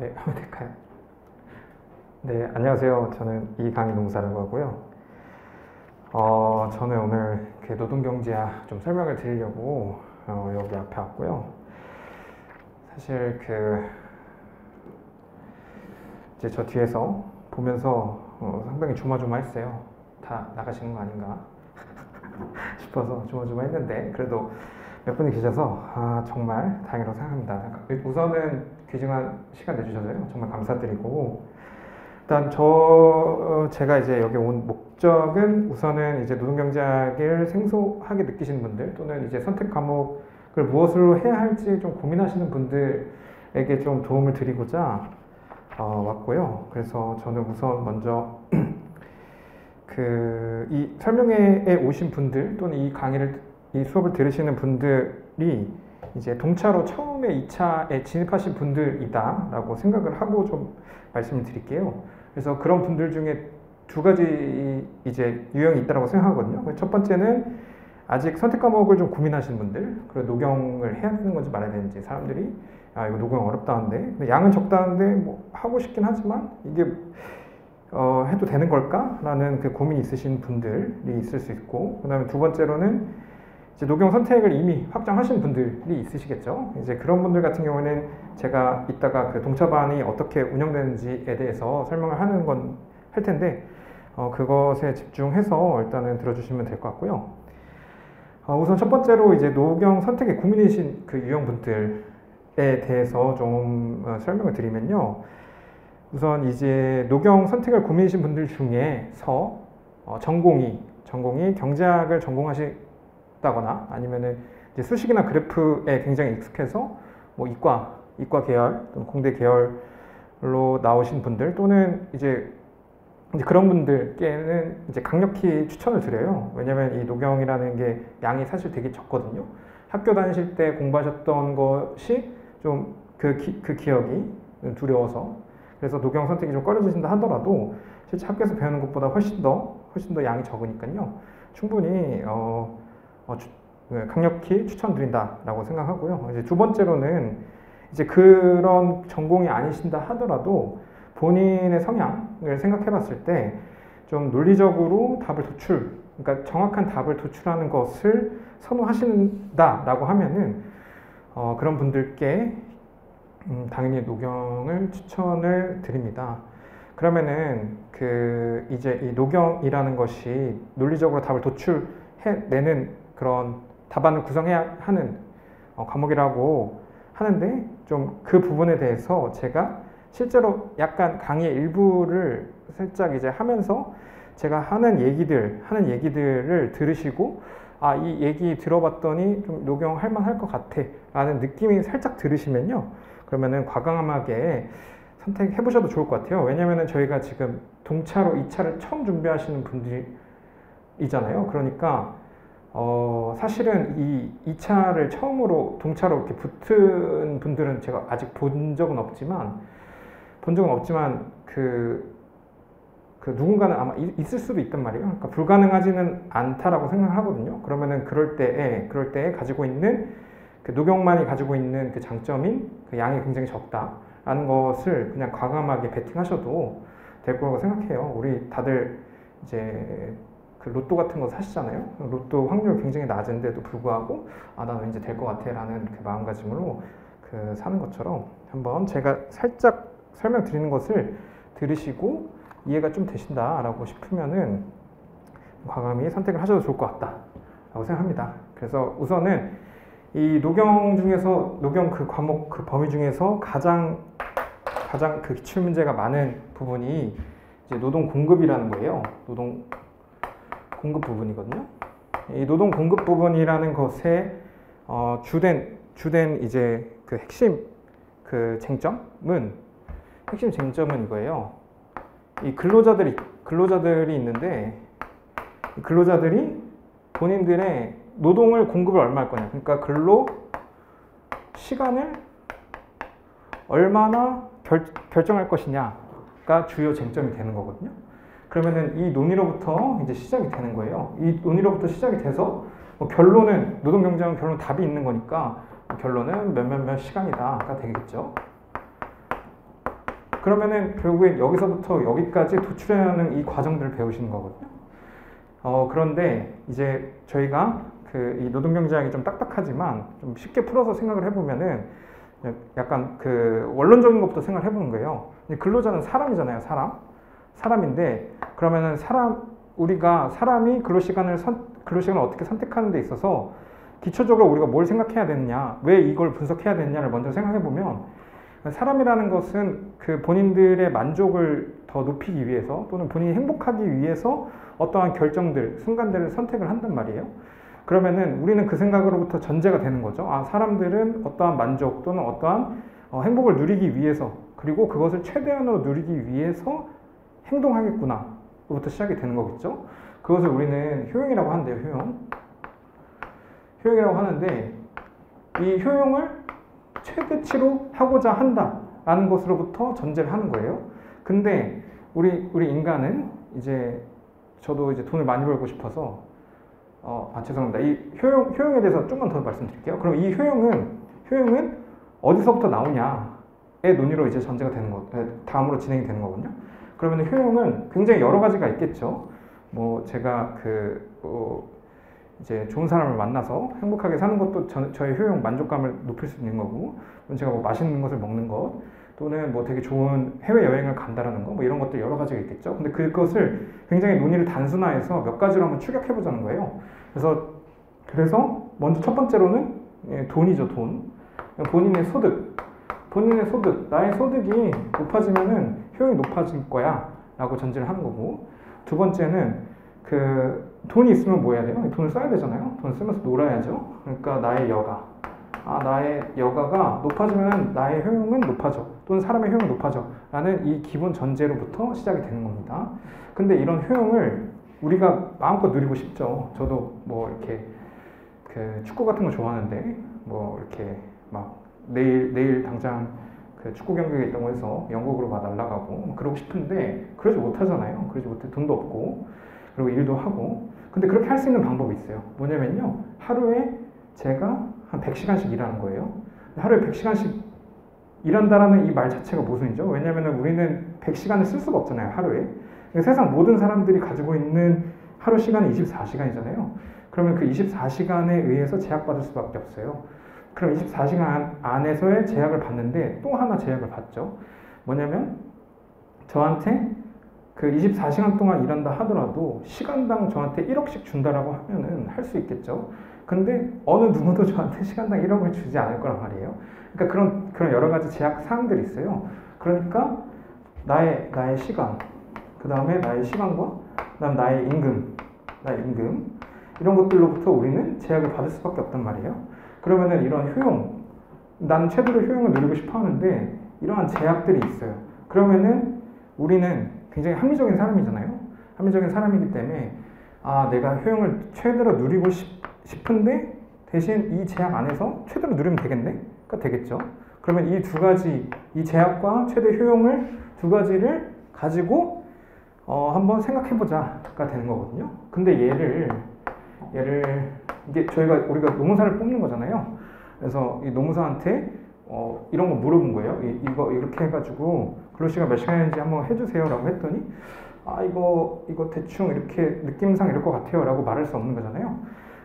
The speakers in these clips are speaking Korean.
네, 하면 될까요? 네, 안녕하세요. 저는 이강인 농사라고 하고요. 저는 오늘 그 노동경제학 좀 설명을 드리려고 여기 앞에 왔고요. 사실 이제 저 뒤에서 보면서 상당히 조마조마했어요. 다 나가시는 거 아닌가 싶어서 조마조마했는데 그래도 몇 분이 계셔서 정말 다행이라고 생각합니다. 우선은 귀중한 시간 내주셔서요 정말 감사드리고, 일단 제가 이제 여기 온 목적은 우선은 이제 노동경제학을 생소하게 느끼시는 분들 또는 이제 선택 과목을 무엇으로 해야 할지 좀 고민하시는 분들에게 좀 도움을 드리고자 왔고요. 그래서 저는 우선 먼저 이 설명회에 오신 분들 또는 이 수업을 들으시는 분들이 이제 동차로 처음에 2차에 진입하신 분들이다 라고 생각을 하고 좀 말씀을 드릴게요. 그래서 그런 분들 중에 두 가지 이제 유형이 있다고 생각하거든요. 첫 번째는 아직 선택 과목을 좀 고민하시는 분들, 그리고 녹용을 해야 되는 건지 말아야 되는지, 사람들이 이거 녹용 어렵다는데 양은 적다는데 뭐 하고 싶긴 하지만 이게 해도 되는 걸까? 라는 그 고민이 있으신 분들이 있을 수 있고, 그 다음에 두 번째로는 이제 녹용 선택을 이미 확정하신 분들이 있으시겠죠. 이제 그런 분들 같은 경우에는 제가 이따가 그 동차반이 어떻게 운영되는지에 대해서 설명을 할 텐데 그것에 집중해서 일단은 들어주시면 될 것 같고요. 우선 첫 번째로 이제 녹용 선택에 고민이신 그 유형분들에 대해서 좀 설명을 드리면요. 우선 이제 녹용 선택을 고민이신 분들 중에서 전공이 경제학을 전공하시다거나 아니면은 이제 수식이나 그래프에 굉장히 익숙해서 뭐 이과 계열 또는 공대 계열로 나오신 분들 또는 이제 그런 분들께는 이제 강력히 추천을 드려요. 왜냐면 이 녹용이라는 게 양이 사실 되게 적거든요. 학교 다니실 때 공부하셨던 것이 좀 그 기억이 두려워서, 그래서 녹용 선택이 좀 꺼려지신다 하더라도 실제 학교에서 배우는 것보다 훨씬 더 양이 적으니까요. 충분히 강력히 추천드린다라고 생각하고요. 이제 두 번째로는 이제 그런 전공이 아니신다 하더라도 본인의 성향을 생각해 봤을 때 좀 논리적으로 그러니까 정확한 답을 도출하는 것을 선호하신다라고 하면은 그런 분들께 당연히 녹용을 추천을 드립니다. 그러면은 이제 이 녹용이라는 것이 논리적으로 답을 도출해내는 그런 답안을 구성해야 하는 과목이라고 하는데, 좀 그 부분에 대해서 제가 실제로 약간 강의 일부를 살짝 이제 하면서 제가 하는 얘기들을 들으시고 이 얘기 들어봤더니 좀 녹용할 만할 것 같아 라는 느낌이 살짝 들으시면요, 그러면은 과감하게 선택해 보셔도 좋을 것 같아요. 왜냐면은 저희가 지금 동차로 2차를 처음 준비하시는 분들이잖아요. 그러니까 사실은 이 2차를 처음으로 동차로 이렇게 붙은 분들은 제가 아직 본 적은 없지만 누군가는 아마 있을 수도 있단 말이에요. 그러니까 불가능하지는 않다라고 생각을 하거든요. 그러면은 그럴 때에 가지고 있는 녹용만이 가지고 있는 그 장점인 그 양이 굉장히 적다라는 것을 그냥 과감하게 베팅하셔도 될 거라고 생각해요. 우리 다들 이제 그 로또 같은 거 사시잖아요. 로또 확률 굉장히 낮은데도 불구하고 나 왠지 될 것 같아 라는 그 마음가짐으로 사는 것처럼 한번 제가 살짝 설명드리는 것을 들으시고 이해가 좀 되신다라고 싶으면은 과감히 선택을 하셔도 좋을 것 같다라고 생각합니다. 그래서 우선은 이 녹용 그 과목 그 범위 중에서 가장 그 기출 문제가 많은 부분이 이제 노동 공급이라는 거예요. 노동 공급 부분이거든요. 이 노동 공급 부분이라는 것의 주된 이제 그 핵심 쟁점은 이거예요. 이 근로자들이 있는데, 이 근로자들이 본인들의 노동을 공급을 얼마 할 거냐, 그러니까 근로 시간을 얼마나 결정할 것이냐가 주요 쟁점이 되는 거거든요. 그러면은 이 논의로부터 이제 시작이 되는 거예요. 이 논의로부터 시작이 돼서 결론은 노동경제학은 결론 답이 있는 거니까 결론은 몇몇 시간이다가 되겠죠. 그러면은 결국엔 여기서부터 여기까지 도출하는 이 과정들을 배우시는 거거든요. 그런데 이제 저희가 이 노동경제학이 좀 딱딱하지만 좀 쉽게 풀어서 생각을 해보면은 약간 원론적인 것부터 생각을 해보는 거예요. 근로자는 사람이잖아요, 사람인데 그러면은 우리가 사람이 근로시간을 어떻게 선택하는 데 있어서 기초적으로 우리가 뭘 생각해야 되느냐, 왜 이걸 분석해야 되느냐를 먼저 생각해 보면 사람이라는 것은 본인들의 만족을 더 높이기 위해서 또는 본인이 행복하기 위해서 어떠한 결정들, 순간들을 선택을 한단 말이에요. 그러면은 우리는 그 생각으로부터 전제가 되는 거죠. 사람들은 어떠한 만족 또는 어떠한 행복을 누리기 위해서, 그리고 그것을 최대한으로 누리기 위해서 행동하겠구나 부터 시작이 되는 거겠죠. 그것을 우리는 효용이라고 하는데요. 효용이라고 하는데 이 효용을 최대치로 하고자 한다라는 것으로부터 전제를 하는 거예요. 근데 우리 인간은 저도 돈을 많이 벌고 싶어서 죄송합니다. 이 효용에 대해서 조금만 더 말씀드릴게요. 그럼 이 효용은 어디서부터 나오냐의 논의로 전제가 되는 다음으로 진행이 되는 거거든요. 그러면 효용은 굉장히 여러 가지가 있겠죠. 제가 좋은 사람을 만나서 행복하게 사는 것도 저의 효용, 만족감을 높일 수 있는 거고, 제가 맛있는 것을 먹는 것, 또는 되게 좋은 해외여행을 간다라는 거, 이런 것들 여러 가지가 있겠죠. 근데 그것을 굉장히 논의를 단순화해서 몇 가지로 한번 추격해보자는 거예요. 그래서 먼저 첫 번째로는 돈이죠, 돈. 본인의 소득, 나의 소득이 높아지면은 효용이 높아질 거야 라고 전제를 하는 거고, 두 번째는 돈이 있으면 뭐 해야 돼요? 돈을 써야 되잖아요. 돈 쓰면서 놀아야죠. 그러니까 나의 여가가 높아지면 나의 효용은 높아져, 또는 사람의 효용은 높아져 라는 이 기본 전제로부터 시작이 되는 겁니다. 근데 이런 효용을 우리가 마음껏 누리고 싶죠. 저도 이렇게 축구 같은 거 좋아하는데 이렇게 내일 당장 축구 경기가 있다고 해서 영국으로 날아가고 그러고 싶은데 그러지 못하잖아요. 그러지 못해, 돈도 없고, 그리고 일도 하고. 근데 그렇게 할 수 있는 방법이 있어요. 뭐냐면요, 하루에 제가 한 100시간씩 일하는 거예요. 하루에 100시간씩 일한다라는 이 말 자체가 모순이죠. 왜냐하면 우리는 100시간을 쓸 수가 없잖아요, 하루에. 세상 모든 사람들이 가지고 있는 하루 시간이 24시간이잖아요. 그러면 그 24시간에 의해서 제약받을 수밖에 없어요. 그럼 24시간 안에서의 제약을 받는데 또 하나 제약을 받죠. 뭐냐면 저한테 24시간 동안 일한다 하더라도 시간당 저한테 1억씩 준다라고 하면은 할 수 있겠죠. 근데 어느 누구도 저한테 시간당 1억을 주지 않을 거란 말이에요. 그러니까 그런 여러 가지 제약 사항들이 있어요. 그러니까 나의 시간, 그 다음에 나의 시간과 그다음 나의 임금 이런 것들로부터 우리는 제약을 받을 수밖에 없단 말이에요. 그러면은 이런 효용, 나는 최대로 효용을 누리고 싶어 하는데 이러한 제약들이 있어요. 그러면은 우리는 굉장히 합리적인 사람이잖아요. 합리적인 사람이기 때문에 내가 효용을 최대로 누리고 싶은데 대신 이 제약 안에서 최대로 누리면 되겠네?가 되겠죠. 그러면 이 두 가지, 이 제약과 최대 효용을 두 가지를 가지고 한번 생각해보자가 되는 거거든요. 근데 얘를 이게 우리가 노무사를 뽑는 거잖아요. 그래서 이 노무사한테 이런 거 물어본 거예요. 이거 이렇게 해가지고 근로시간 몇 시간인지 한번 해주세요 라고 했더니 이거 대충 이렇게 느낌상 이럴 것 같아요 라고 말할 수 없는 거잖아요.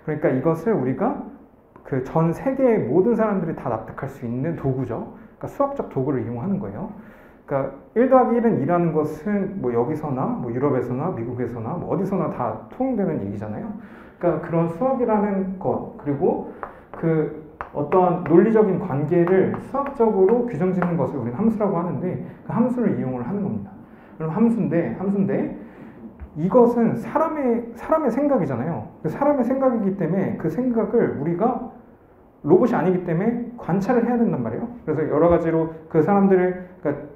그러니까 이것을 우리가 전 세계의 모든 사람들이 다 납득할 수 있는 도구죠. 그러니까 수학적 도구를 이용하는 거예요. 그러니까 1 더하기 1은 2라는 것은 여기서나 유럽에서나 미국에서나 어디서나 다 통용되는 얘기잖아요. 그러니까 그런 수학이라는 것, 그리고 어떠한 논리적인 관계를 수학적으로 규정 짓는 것을 우리는 함수라고 하는데 그 함수를 이용을 하는 겁니다. 그럼 함수인데 이것은 사람의 생각이잖아요. 사람의 생각이기 때문에 그 생각을 우리가 로봇이 아니기 때문에 관찰을 해야 된단 말이에요. 그래서 여러 가지로 그 사람들을, 그러니까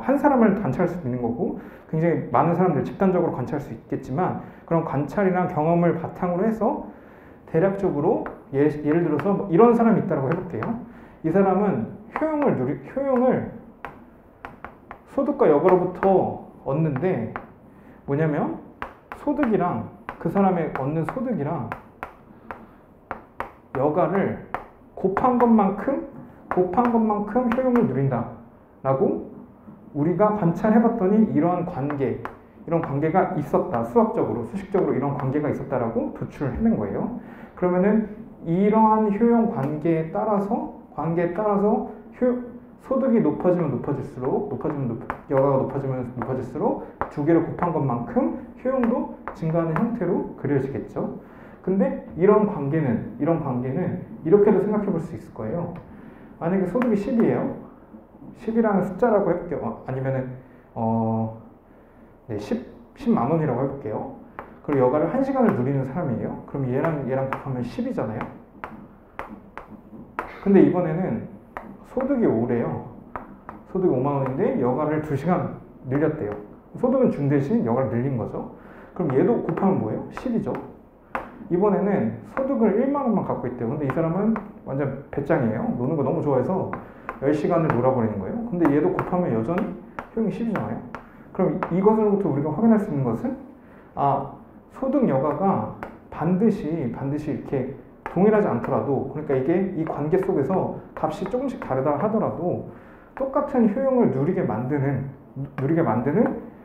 한 사람을 관찰할 수도 있는 거고 굉장히 많은 사람들을 집단적으로 관찰할 수 있겠지만 그런 관찰이나 경험을 바탕으로 해서 대략적으로 예를 들어서 이런 사람이 있다고 해볼게요. 이 사람은 효용을 소득과 여가로부터 얻는데 뭐냐면 소득이랑 그 사람의 얻는 소득이랑 여가를 곱한 것만큼 효용을 누린다 라고 우리가 관찰해봤더니 이런 관계가 있었다. 수학적으로, 수식적으로 이런 관계가 있었다라고 도출해낸 거예요. 그러면은 이러한 효용 관계에 따라서 소득이 여가가 높아지면 높아질수록 두 개를 곱한 것만큼 효용도 증가하는 형태로 그려지겠죠. 근데 이런 관계는 이렇게도 생각해 볼 수 있을 거예요. 만약에 소득이 10이에요. 10이라는 숫자라고 해볼게요. 아니면은 10만 원이라고 해볼게요. 그리고 여가를 1시간을 누리는 사람이에요. 그럼 얘랑 곱하면 10이잖아요. 근데 이번에는 소득이 5래요. 소득이 5만 원인데 여가를 2시간 늘렸대요. 소득은 준 대신 여가를 늘린 거죠. 그럼 얘도 곱하면 뭐예요? 10이죠. 이번에는 소득을 1만 원만 갖고 있대요. 근데 이 사람은 완전 배짱이에요. 노는 거 너무 좋아해서 10시간을 놀아버리는 거예요. 근데 얘도 곱하면 여전히 효용이 10이잖아요. 그럼 이것으로부터 우리가 확인할 수 있는 것은 소득 여가가 반드시 이렇게 동일하지 않더라도, 그러니까 이게 이 관계 속에서 값이 조금씩 다르다 하더라도 똑같은 효용을 누리게 만드는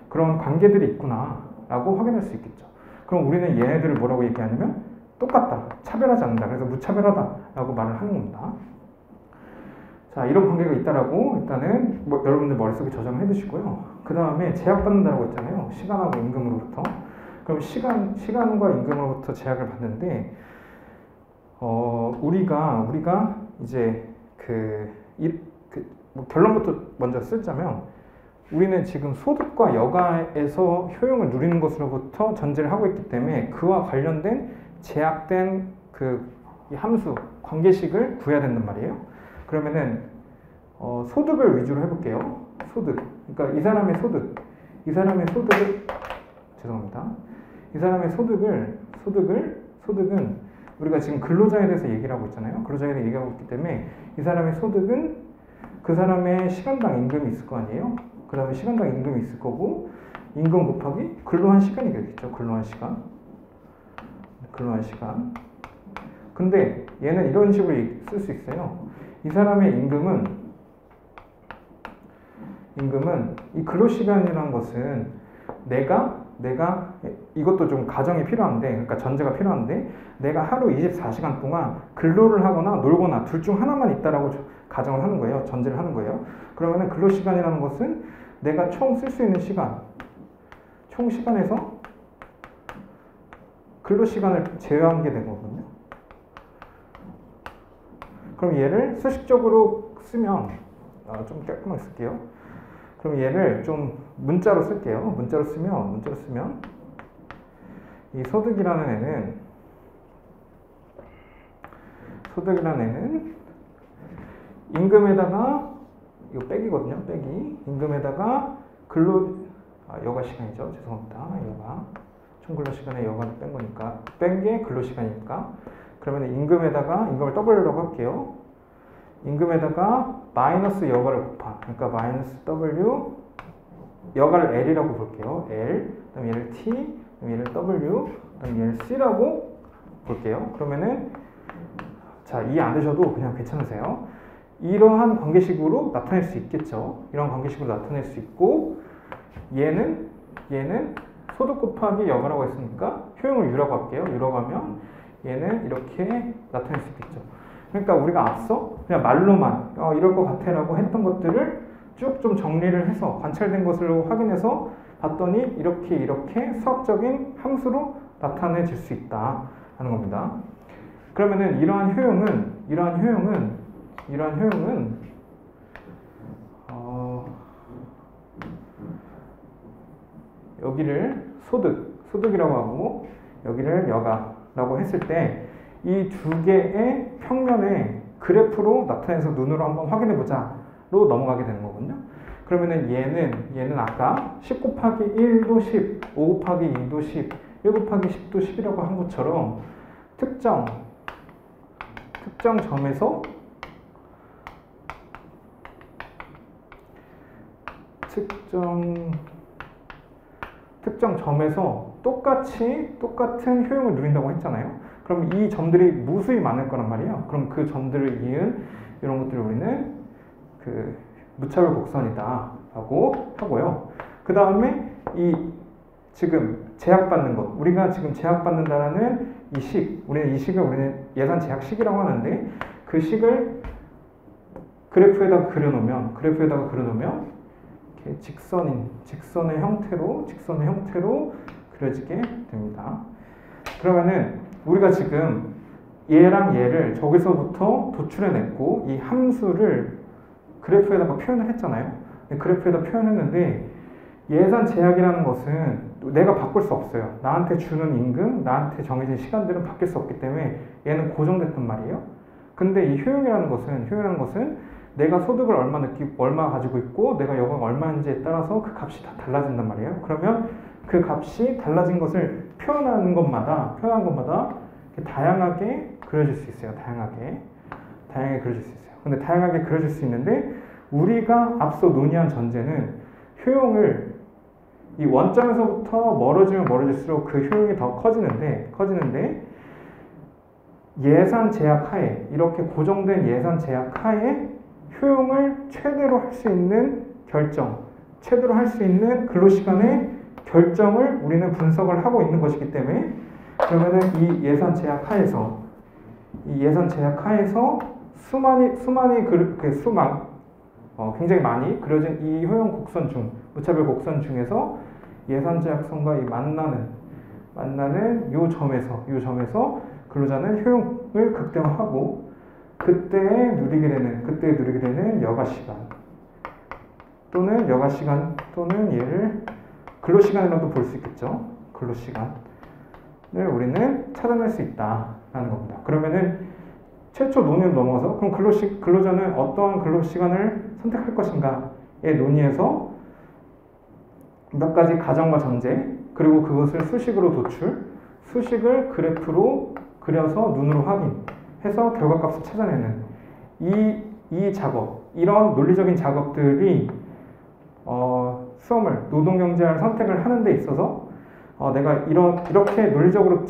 그런 관계들이 있구나 라고 확인할 수 있겠죠. 그럼 우리는 얘네들을 뭐라고 얘기하냐면 똑같다, 차별하지 않는다, 그래서 무차별하다 라고 말을 하는 겁니다. 자, 이런 관계가 있다라고 일단은 여러분들 머릿속에 저장을 해두시고요. 그 다음에 제약받는다고 했잖아요. 시간하고 임금으로부터. 그럼 시간과 임금으로부터 제약을 받는데 우리가 이제 결론부터 먼저 쓰자면, 우리는 지금 소득과 여가에서 효용을 누리는 것으로부터 전제를 하고 있기 때문에 그와 관련된 제약된 이 함수, 관계식을 구해야 된단 말이에요. 그러면은 소득을 위주로 해볼게요. 소득. 그러니까 이 사람의 소득은 우리가 지금 근로자에 대해서 얘기를 하고 있잖아요. 근로자에 대해서 얘기하고 있기 때문에 이 사람의 소득은 그 사람의 시간당 임금이 있을 거 아니에요. 그 다음에 시간당 임금이 있을 거고, 임금 곱하기 근로한 시간이 되겠죠. 근로한 시간. 근데 얘는 이런 식으로 쓸 수 있어요. 이 사람의 임금은 이 근로시간이라는 것은 내가 이것도 좀 가정이 필요한데, 그러니까 전제가 필요한데, 내가 하루 24시간 동안 근로를 하거나 놀거나 둘 중 하나만 있다라고 가정을 하는 거예요. 전제를 하는 거예요. 그러면은 근로시간이라는 것은 내가 총 쓸 수 있는 시간, 총 시간에서 근로시간을 제외한 게 된 거거든요. 그럼 얘를 수식적으로 쓰면 좀 깔끔하게 쓸게요. 그럼 얘를 좀 문자로 쓸게요. 문자로 쓰면 이 소득이라는 애는 임금에다가 이거 빼기거든요. 임금에다가 여가 시간이죠. 죄송합니다. 여가 총 근로 시간에 여가를 뺀 거니까, 뺀 게 근로 시간이니까. 그러면 임금을 W라고 할게요. 임금에다가 마이너스 여가를 곱한, 그러니까 마이너스 W, 여가를 L이라고 볼게요. L, 그다음 얘를 T, 그다음 얘를 W, 그다음 얘를 C라고 볼게요. 그러면은 자, 이해 안 되셔도 그냥 괜찮으세요. 이러한 관계식으로 나타낼 수 있겠죠. 이런 관계식으로 나타낼 수 있고, 얘는 소득 곱하기 여가라고 했으니까 효용을 U라고 할게요. U라고 하면 얘는 이렇게 나타낼 수 있겠죠. 그러니까 우리가 앞서 그냥 말로만 이럴 것 같아 라고 했던 것들을 쭉 좀 정리를 해서 관찰된 것으로 확인해서 봤더니 이렇게 수학적인 함수로 나타내질 수 있다 하는 겁니다. 그러면은 이러한 효용은 여기를 소득이라고 하고 여기를 여가라고 했을 때 이 두 개의 평면에 그래프로 나타내서 눈으로 한번 확인해 보자로 넘어가게 되는 거거든요. 그러면은 얘는 아까 10 곱하기 1도 10, 5 곱하기 2도 10, 1 곱하기 10도 10이라고 한 것처럼 특정 점에서 똑같은 효용을 누린다고 했잖아요. 그럼 이 점들이 무수히 많을 거란 말이에요. 그럼 그 점들을 이은 이런 것들을 우리는 무차별 곡선이다 라고 하고요. 그 다음에 이 지금 제약받는 것, 우리가 지금 제약받는다라는 이 식, 우리는 이 식을 우리는 예산 제약식이라고 하는데 그 식을 그래프에다가 그려놓으면 이렇게 직선의 형태로 그려지게 됩니다. 그러면은 우리가 지금 얘랑 얘를 저기서부터 도출해냈고 이 함수를 그래프에다가 표현을 했잖아요. 그래프에다 표현했는데 예산 제약이라는 것은 내가 바꿀 수 없어요. 나한테 주는 임금, 나한테 정해진 시간들은 바뀔 수 없기 때문에 얘는 고정됐단 말이에요. 근데 이 효용이라는 것은 내가 소득을 얼마 가지고 있고 내가 여가가 얼마인지에 따라서 그 값이 다 달라진단 말이에요. 그러면 그 값이 달라진 것을 표현하는 것마다 다양하게 그려질 수 있어요. 다양하게 그려질 수 있어요. 근데 다양하게 그려질 수 있는데 우리가 앞서 논의한 전제는 효용을 이 원점에서부터 멀어지면 멀어질수록 그 효용이 더 커지는데 예산 제약 하에 이렇게 고정된 예산 제약 하에 효용을 최대로 할 수 있는 최대로 할 수 있는 근로시간의 결정을 우리는 분석을 하고 있는 것이기 때문에 그러면은 이 예산 제약 하에서 굉장히 많이 그려진 이 효용 곡선 무차별 곡선 중에서 예산 제약선과 이 만나는 요 점에서 근로자는 효용을 극대화하고 그때 누리게 되는 여가시간 또는 얘를 근로시간이라도 볼 수 있겠죠. 근로시간을 우리는 찾아낼 수 있다라는 겁니다. 그러면은 최초 논의를 넘어서 그럼 근로자는 어떠한 근로시간을 선택할 것인가의 논의에서 몇 가지 가정과 전제 그리고 그것을 수식을 그래프로 그려서 눈으로 확인해서 결과값을 찾아내는 이 작업, 이런 논리적인 작업들이 수험을 노동경제학을 선택을 하는 데 있어서 내가 이렇게 논리적으로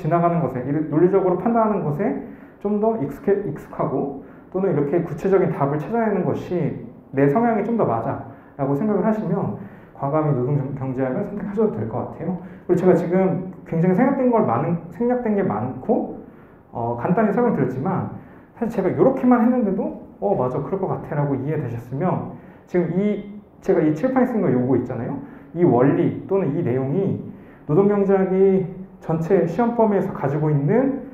논리적으로 판단하는 것에 좀 더 익숙하고 또는 이렇게 구체적인 답을 찾아내는 것이 내 성향에 좀 더 맞아 라고 생각을 하시면 과감히 노동경제학을 선택하셔도 될 것 같아요. 그리고 제가 지금 굉장히 생략된 게 많고 간단히 설명드렸지만 사실 제가 이렇게만 했는데도 맞아 그럴 것 같아 라고 이해되셨으면 지금 제가 이 칠판에 쓴 거 요거 있잖아요. 이 원리 또는 이 내용이 노동경제학이 전체 시험 범위에서 가지고 있는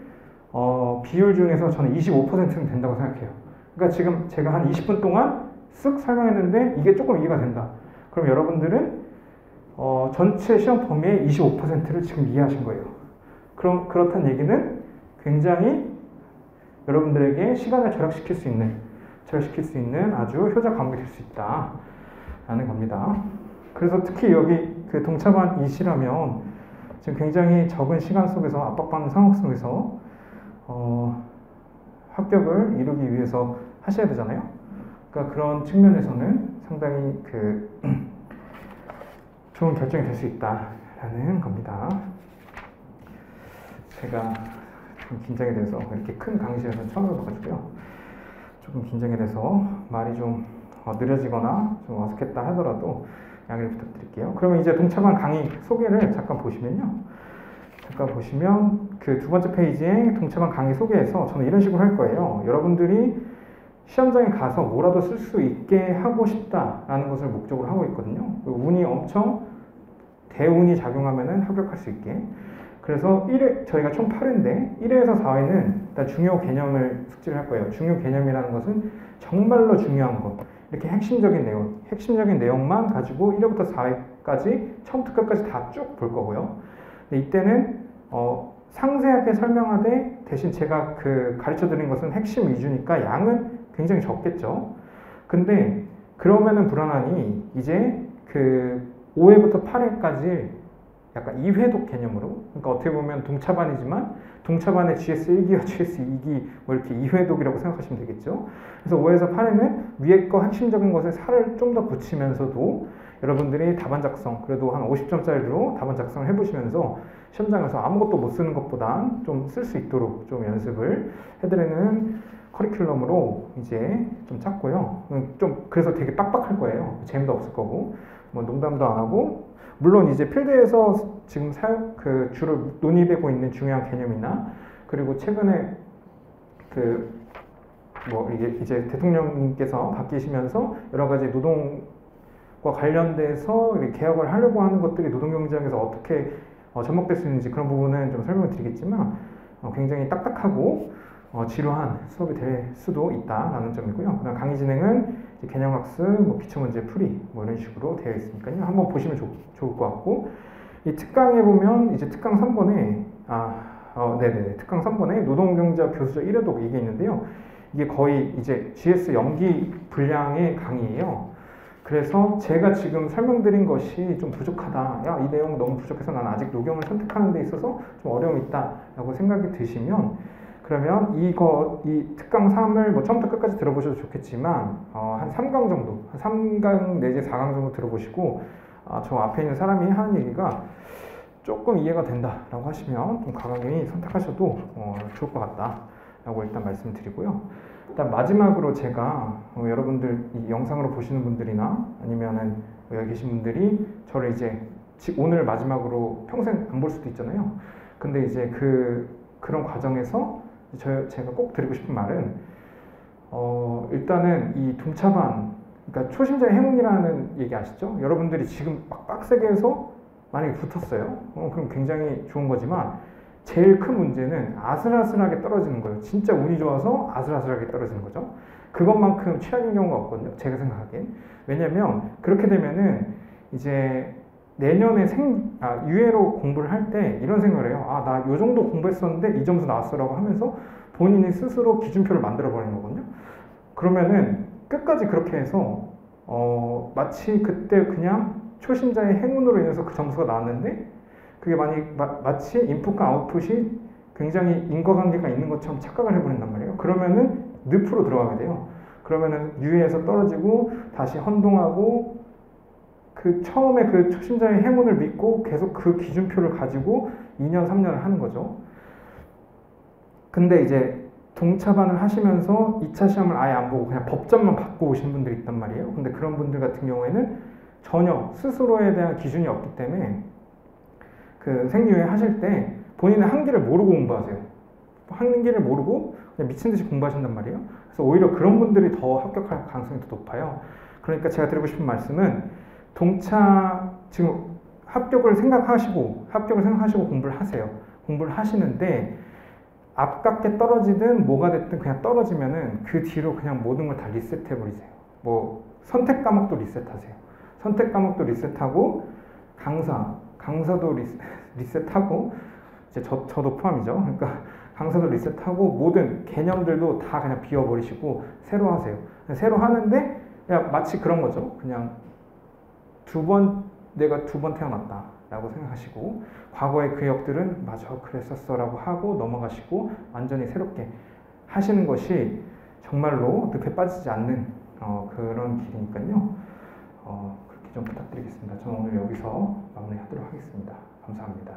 비율 중에서 저는 25%는 된다고 생각해요. 그러니까 지금 제가 한 20분 동안 쓱 설명했는데 이게 조금 이해가 된다. 그럼 여러분들은 전체 시험 범위의 25%를 지금 이해하신 거예요. 그렇다는 얘기는 굉장히 여러분들에게 시간을 절약시킬 수 있는 아주 효자 과목이 될 수 있다라는 겁니다. 그래서 특히 여기 그 동차반 이시라면 지금 굉장히 적은 시간 속에서 압박받는 상황 속에서 합격을 이루기 위해서 하셔야 되잖아요. 그러니까 그런 측면에서는 상당히 좋은 결정이 될 수 있다라는 겁니다. 제가 좀 긴장이 돼서 이렇게 큰 강의실에서 처음 해봐가지고요. 조금 긴장이 돼서 말이 좀 느려지거나 좀 어색했다 하더라도 양해를 부탁드릴게요. 그러면 이제 동차반 강의 소개를 잠깐 보시면 그 두 번째 페이지에 동차반 강의 소개에서 저는 이런 식으로 할 거예요. 여러분들이 시험장에 가서 뭐라도 쓸 수 있게 하고 싶다라는 것을 목적으로 하고 있거든요. 운이 엄청 대운이 작용하면은 합격할 수 있게. 그래서 저희가 총 8회인데 1회에서 4회는 일단 중요 개념을 숙지를 할 거예요. 중요 개념이라는 것은 정말로 중요한 것. 이렇게 핵심적인 내용만 가지고 1회부터 4회까지 처음부터 끝까지 다 쭉 볼 거고요. 근데 이때는 상세하게 설명하되 대신 제가 가르쳐 드린 것은 핵심 위주니까 양은 굉장히 적겠죠. 근데 그러면은 불안하니 이제 5회부터 8회까지 약간 2회독 개념으로, 그러니까 어떻게 보면 동차반이지만 동차반의 GS1기와 GS2기 뭐 이렇게 2회독이라고 생각하시면 되겠죠. 그래서 5에서 8회는 위에 거 핵심적인 것에 살을 좀 더 붙이면서도 여러분들이 답안 작성, 그래도 한 50점짜리로 답안 작성을 해보시면서 시험장에서 아무것도 못 쓰는 것보단 좀 쓸 수 있도록 좀 연습을 해드리는 커리큘럼으로 이제 좀 짰고요. 좀 그래서 되게 빡빡할 거예요. 재미도 없을 거고, 뭐 농담도 안 하고, 물론 이제 필드에서 지금 주로 논의되고 있는 중요한 개념이나, 그리고 최근에 이게 이제 대통령님께서 바뀌시면서 여러 가지 노동과 관련돼서 개혁을 하려고 하는 것들이 노동경쟁에서 어떻게 접목될 수 있는지 그런 부분은 좀 설명을 드리겠지만, 굉장히 딱딱하고 지루한 수업이 될 수도 있다라는 점이고요. 그다음 강의 진행은 개념학습, 뭐 기출문제 풀이 뭐 이런 식으로 되어 있으니까요. 한번 보시면 좋을 것 같고, 이 특강에 보면 이제 특강 3번에 특강 3번에 노동경제학 교수적 1회독 이게 있는데요. 이게 거의 이제 GS 연기 분량의 강의예요. 그래서 제가 지금 설명드린 것이 좀 부족하다. 야, 이 내용 너무 부족해서 난 아직 녹용을 선택하는 데 있어서 좀 어려움이 있다라고 생각이 드시면, 그러면 이 특강 3을 뭐 처음부터 끝까지 들어보셔도 좋겠지만, 한 3강 정도, 한 3강 내지 4강 정도 들어보시고, 저 앞에 있는 사람이 하는 얘기가 조금 이해가 된다라고 하시면 좀 과감히 선택하셔도 좋을 것 같다라고 일단 말씀드리고요. 일단 마지막으로 제가 여러분들 이 영상으로 보시는 분들이나 아니면은 여기 계신 분들이 저를 이제 오늘 마지막으로 평생 안 볼 수도 있잖아요. 근데 이제 그런 과정에서 제가 꼭 드리고 싶은 말은 일단은 이 동차반, 그러니까 초심자의 행운이라는 얘기 아시죠? 여러분들이 지금 막 빡세게 해서 만약에 붙었어요. 그럼 굉장히 좋은 거지만 제일 큰 문제는 아슬아슬하게 떨어지는 거예요. 진짜 운이 좋아서 아슬아슬하게 떨어지는 거죠. 그것만큼 최악인 경우가 없거든요. 제가 생각하기엔. 왜냐면 그렇게 되면은 이제 내년에 유예로 공부를 할 때 이런 생각을 해요. 나 요 정도 공부했었는데 이 점수 나왔어라고 하면서 본인이 스스로 기준표를 만들어 버리는 거거든요. 그러면은 끝까지 그렇게 해서 마치 그때 그냥 초심자의 행운으로 인해서 그 점수가 나왔는데, 그게 마치 인풋과 아웃풋이 굉장히 인과관계가 있는 것처럼 착각을 해버린단 말이에요. 그러면은 늪으로 들어가게 돼요. 그러면은 유예에서 떨어지고 다시 헌동하고, 처음에 그 초심자의 행운을 믿고 계속 그 기준표를 가지고 2년, 3년을 하는 거죠. 근데 이제 동차반을 하시면서 2차 시험을 아예 안 보고 그냥 법점만 받고 오신 분들이 있단 말이에요. 근데 그런 분들 같은 경우에는 전혀 스스로에 대한 기준이 없기 때문에 생유예 하실 때 본인의 한계를 모르고 공부하세요. 한계를 모르고 그냥 미친 듯이 공부하신단 말이에요. 그래서 오히려 그런 분들이 더 합격할 가능성이 더 높아요. 그러니까 제가 드리고 싶은 말씀은 지금 합격을 생각하시고 공부를 하세요. 공부를 하시는데 아깝게 떨어지든 뭐가 됐든 그냥 떨어지면은 그 뒤로 그냥 모든 걸 다 리셋해 버리세요. 뭐 선택 과목도 리셋하세요. 선택 과목도 리셋하고 강사도 리셋하고 이제 저도 포함이죠. 그러니까 강사도 리셋하고 모든 개념들도 다 그냥 비워버리시고 새로 하세요. 새로 하는데 그냥 마치 그런 거죠. 그냥 내가 두 번 태어났다 라고 생각하시고, 과거의 그 역들은 맞아 그랬었어 라고 하고 넘어가시고 완전히 새롭게 하시는 것이 정말로 늪에 빠지지 않는 그런 길이니까요. 그렇게 좀 부탁드리겠습니다. 저는 오늘 여기서 마무리하도록 하겠습니다. 감사합니다.